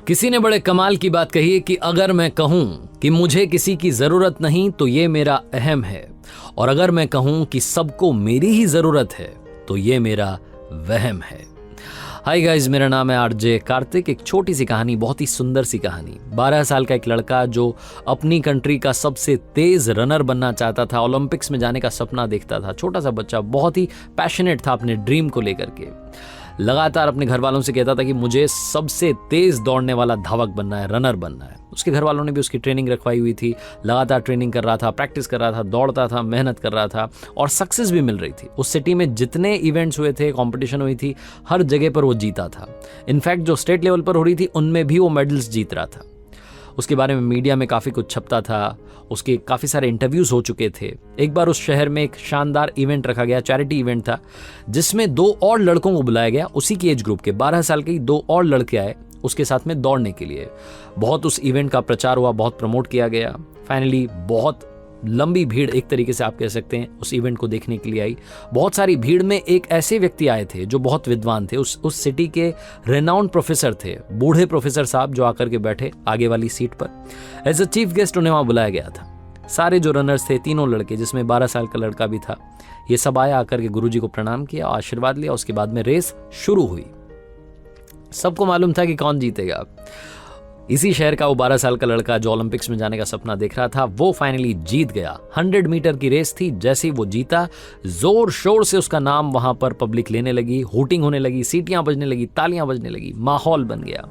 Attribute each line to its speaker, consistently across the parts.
Speaker 1: किसी ने बड़े कमाल की बात कही है कि अगर मैं कहूं कि मुझे किसी की जरूरत नहीं तो ये मेरा अहम है, और अगर मैं कहूं कि सबको मेरी ही जरूरत है तो ये मेरा वहम है। हाय गाइस, मेरा नाम है आरजे कार्तिक। एक छोटी सी कहानी, बहुत ही सुंदर सी कहानी। 12 साल का एक लड़का जो अपनी कंट्री का सबसे तेज रनर बनना चाहता था, ओलंपिक्स में जाने का सपना देखता था। छोटा सा बच्चा, बहुत ही पैशनेट था अपने ड्रीम को लेकर के। लगातार अपने घर वालों से कहता था कि मुझे सबसे तेज दौड़ने वाला धावक बनना है, रनर बनना है। उसके घर वालों ने भी उसकी ट्रेनिंग रखवाई हुई थी। लगातार ट्रेनिंग कर रहा था, प्रैक्टिस कर रहा था, दौड़ता था, मेहनत कर रहा था और सक्सेस भी मिल रही थी। उस सिटी में जितने इवेंट्स हुए थे, कंपटीशन हुई थी, हर जगह पर वो जीता था। इनफैक्ट जो स्टेट लेवल पर हो रही थी उनमें भी वो मेडल्स जीत रहा था। उसके बारे में मीडिया में काफ़ी कुछ छपता था, उसके काफ़ी सारे इंटरव्यूज़ हो चुके थे। एक बार उस शहर में एक शानदार इवेंट रखा गया, चैरिटी इवेंट था, जिसमें 2 और लड़कों को बुलाया गया। उसी की एज ग्रुप के 12 साल के 2 और लड़के आए उसके साथ में दौड़ने के लिए। बहुत उस इवेंट का प्रचार हुआ, बहुत प्रमोट किया गया। फाइनली बहुत लंबी भीड़, एक तरीके से आप कह सकते हैं, उस इवेंट को देखने के लिए आई। बहुत सारी भीड़ में एक ऐसे व्यक्ति आए थे जो बहुत विद्वान थे, उस सिटी के रेनाउंड प्रोफेसर थे, बूढ़े प्रोफेसर साहब, जो आकर के बैठे आगे वाली सीट पर। एज अ चीफ गेस्ट उन्हें वहां बुलाया गया था। सारे जो रनर्स थे, 3 लड़के, जिसमें 12 साल का लड़का भी था, ये सब आए, आकर के गुरुजी को प्रणाम किया, आशीर्वाद लिया। उसके बाद में रेस शुरू हुई। सबको मालूम था कि कौन जीतेगा। इसी शहर का वो 12 साल का लड़का जो ओलंपिक्स में जाने का सपना देख रहा था, वो फाइनली जीत गया। 100 मीटर की रेस थी। जैसे ही वो जीता, जोर शोर से उसका नाम वहां पर पब्लिक लेने लगी, हूटिंग होने लगी, सीटियां बजने लगी, तालियां बजने लगी, माहौल बन गया।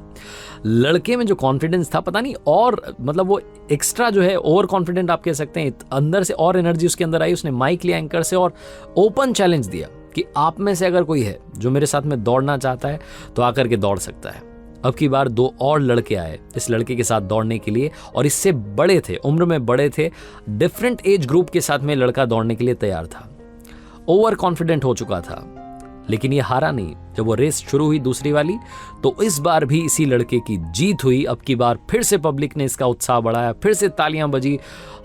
Speaker 1: लड़के में जो कॉन्फिडेंस था, पता नहीं, और मतलब वो एक्स्ट्रा जो है, ओवर कॉन्फिडेंट आप कह सकते हैं, अंदर से और एनर्जी उसके अंदर आई। उसने माइक लिया एंकर से और ओपन चैलेंज दिया कि आप में से अगर कोई है जो मेरे साथ में दौड़ना चाहता है तो आकर के दौड़ सकता है। अब की बार 2 और लड़के आए इस लड़के के साथ दौड़ने के लिए, और इससे बड़े थे, उम्र में बड़े थे। डिफरेंट एज ग्रुप के साथ में लड़का दौड़ने के लिए तैयार था। ओवर कॉन्फिडेंट हो चुका था, लेकिन ये हारा नहीं। जब वो रेस शुरू हुई दूसरी वाली, तो इस बार भी इसी लड़के की जीत हुई। अब की बार फिर से पब्लिक ने इसका उत्साह बढ़ाया, फिर से तालियां बजी,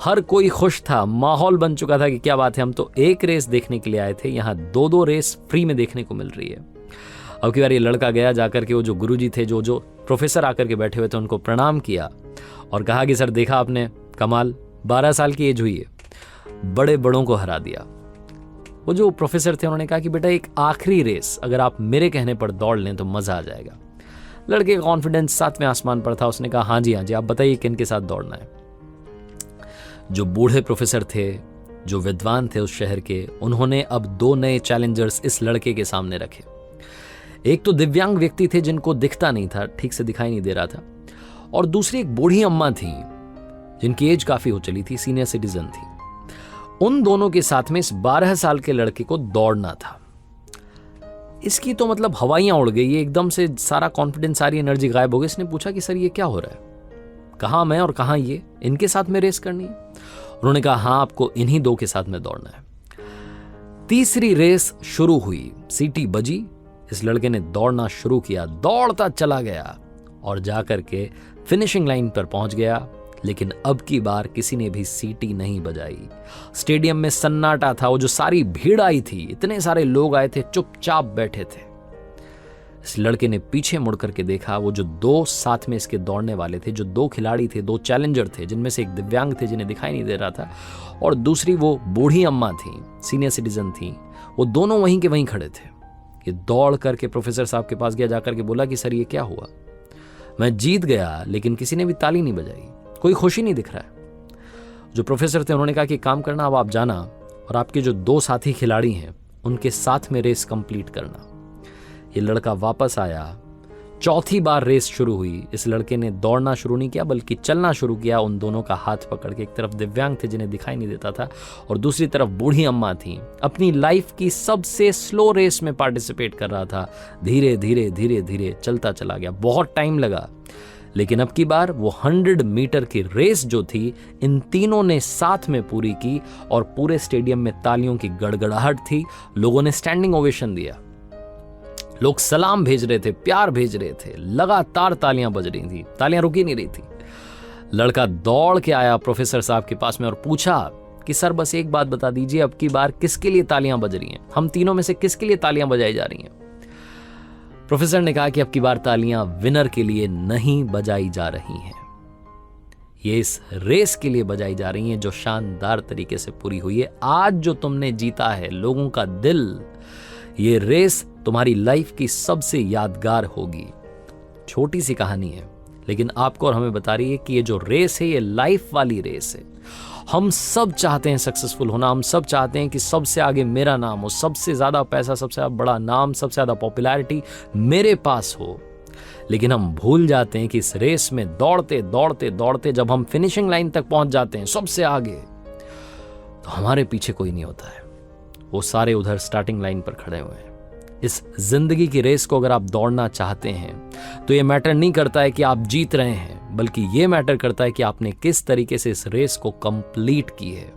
Speaker 1: हर कोई खुश था, माहौल बन चुका था कि क्या बात है, हम तो एक रेस देखने के लिए आए थे, यहाँ 2-2 रेस फ्री में देखने को मिल रही है। अब की बार ये लड़का गया, जाकर के वो जो गुरुजी थे, जो प्रोफेसर आकर के बैठे हुए थे, उनको प्रणाम किया और कहा कि सर, देखा आपने, कमाल, 12 साल की एज हुई है, बड़े बड़ों को हरा दिया। वो जो प्रोफेसर थे उन्होंने कहा कि बेटा, एक आखिरी रेस अगर आप मेरे कहने पर दौड़ लें तो मजा आ जाएगा। लड़के का कॉन्फिडेंस 7वें आसमान पर था। उसने कहा, हाँ जी, आप बताइए किन के साथ दौड़ना है। जो बूढ़े प्रोफेसर थे, जो विद्वान थे उस शहर के, उन्होंने अब 2 नए चैलेंजर्स इस लड़के के सामने रखे। एक तो दिव्यांग व्यक्ति थे जिनको दिखता नहीं था, ठीक से दिखाई नहीं दे रहा था, और दूसरी एक बूढ़ी अम्मा थी जिनकी एज काफी हो चली थी, सीनियर सिटीजन थी। उन दोनों के साथ में इस 12 साल के लड़के को दौड़ना था। इसकी तो मतलब हवाइयां उड़ गई, ये एकदम से सारा कॉन्फिडेंस, सारी एनर्जी गायब हो गई। इसने पूछा कि सर, ये क्या हो रहा है, कहां मैं और कहां ये, इनके साथ में रेस करनी है? उन्होंने कहा, हाँ, आपको इन्हीं 2 के साथ में दौड़ना है। तीसरी रेस शुरू हुई, सीटी बजी, इस लड़के ने दौड़ना शुरू किया, दौड़ता चला गया और जाकर के फिनिशिंग लाइन पर पहुंच गया। लेकिन अब की बार किसी ने भी सीटी नहीं बजाई। स्टेडियम में सन्नाटा था। वो जो सारी भीड़ आई थी, इतने सारे लोग आए थे, चुपचाप बैठे थे। इस लड़के ने पीछे मुड़ करके देखा, वो जो 2 साथ में इसके दौड़ने वाले थे, जो 2 खिलाड़ी थे, 2 चैलेंजर थे, जिनमें से एक दिव्यांग थे जिन्हें दिखाई नहीं दे रहा था, और दूसरी वो बूढ़ी अम्मा थी, सीनियर सिटीजन थी, वो दोनों वहीं के वहीं खड़े थे। ये दौड़ करके प्रोफेसर साहब के पास गया, जाकर के बोला कि सर, ये क्या हुआ, मैं जीत गया लेकिन किसी ने भी ताली नहीं बजाई, कोई खुशी नहीं दिख रहा है। जो प्रोफेसर थे उन्होंने कहा कि काम करना, अब आप जाना और आपके जो 2 साथी खिलाड़ी हैं उनके साथ में रेस कंप्लीट करना। ये लड़का वापस आया। चौथी बार रेस शुरू हुई। इस लड़के ने दौड़ना शुरू नहीं किया बल्कि चलना शुरू किया, उन दोनों का हाथ पकड़ के। एक तरफ दिव्यांग थे जिन्हें दिखाई नहीं देता था, और दूसरी तरफ बूढ़ी अम्मा थी। अपनी लाइफ की सबसे स्लो रेस में पार्टिसिपेट कर रहा था। धीरे धीरे धीरे धीरे चलता चला गया, बहुत टाइम लगा, लेकिन अब की बार वो 100 मीटर की रेस जो थी, इन तीनों ने साथ में पूरी की, और पूरे स्टेडियम में तालियों की गड़गड़ाहट थी। लोगों ने स्टैंडिंग ओवेशन दिया, लोग सलाम भेज रहे थे, प्यार भेज रहे थे, लगातार तालियां बज रही थी, तालियां रुकी नहीं रही थी। लड़का दौड़ के आया प्रोफेसर साहब के पास में और पूछा कि सर, बस एक बात बता दीजिए, अब की बार किसके लिए तालियां बज रही हैं, हम तीनों में से किसके लिए तालियां बजाई जा रही हैं? प्रोफेसर ने कहा कि अब की बार तालियां विनर के लिए नहीं बजाई जा रही हैं, ये इस रेस के लिए बजाई जा रही हैं जो शानदार तरीके से पूरी हुई है। आज जो तुमने जीता है लोगों का दिल, ये रेस तुम्हारी लाइफ की सबसे यादगार होगी। छोटी सी कहानी है लेकिन आपको और हमें बता रही है कि ये जो रेस है ये लाइफ वाली रेस है। हम सब चाहते हैं सक्सेसफुल होना, हम सब चाहते हैं कि सबसे आगे मेरा नाम हो, सबसे ज्यादा पैसा, सबसे ज्यादा बड़ा नाम, सबसे ज्यादा पॉपुलैरिटी मेरे पास हो। लेकिन हम भूल जाते हैं कि इस रेस में दौड़ते दौड़ते दौड़ते जब हम फिनिशिंग लाइन तक पहुंच जाते हैं सबसे आगे, तो हमारे पीछे कोई नहीं होता है, वो सारे उधर स्टार्टिंग लाइन पर खड़े हुए हैं। इस जिंदगी की रेस को अगर आप दौड़ना चाहते हैं तो ये मैटर नहीं करता है कि आप जीत रहे हैं, बल्कि ये मैटर करता है कि आपने किस तरीके से इस रेस को कंप्लीट की है।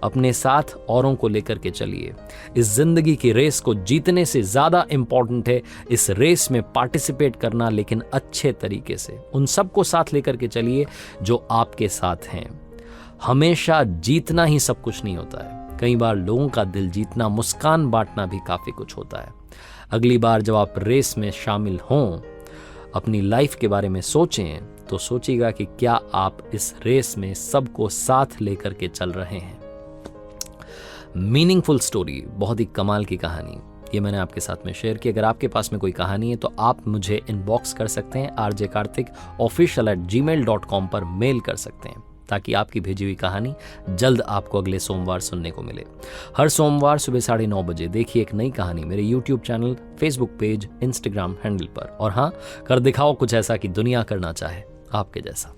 Speaker 1: अपने साथ औरों को लेकर के चलिए। इस जिंदगी की रेस को जीतने से ज्यादा इंपॉर्टेंट है इस रेस में पार्टिसिपेट करना, लेकिन अच्छे तरीके से। उन सबको साथ लेकर के चलिए जो आपके साथ हैं। हमेशा जीतना ही सब कुछ नहीं होता है, कई बार लोगों का दिल जीतना, मुस्कान बांटना भी काफी कुछ होता है। अगली बार जब आप रेस में शामिल हों, अपनी लाइफ के बारे में सोचें तो सोचिएगा कि क्या आप इस रेस में सबको साथ लेकर के चल रहे हैं। मीनिंगफुल स्टोरी, बहुत ही कमाल की कहानी, ये मैंने आपके साथ में शेयर की। अगर आपके पास में कोई कहानी है तो आप मुझे इनबॉक्स कर सकते हैं, rjkarthikofficial@gmail.com पर मेल कर सकते हैं, ताकि आपकी भेजी हुई कहानी जल्द आपको अगले सोमवार सुनने को मिले। हर सोमवार सुबह 9:30 बजे देखिए एक नई कहानी मेरे YouTube channel, Facebook page, Instagram handle पर। और हाँ, कर दिखाओ कुछ ऐसा कि दुनिया करना चाहे आपके जैसा।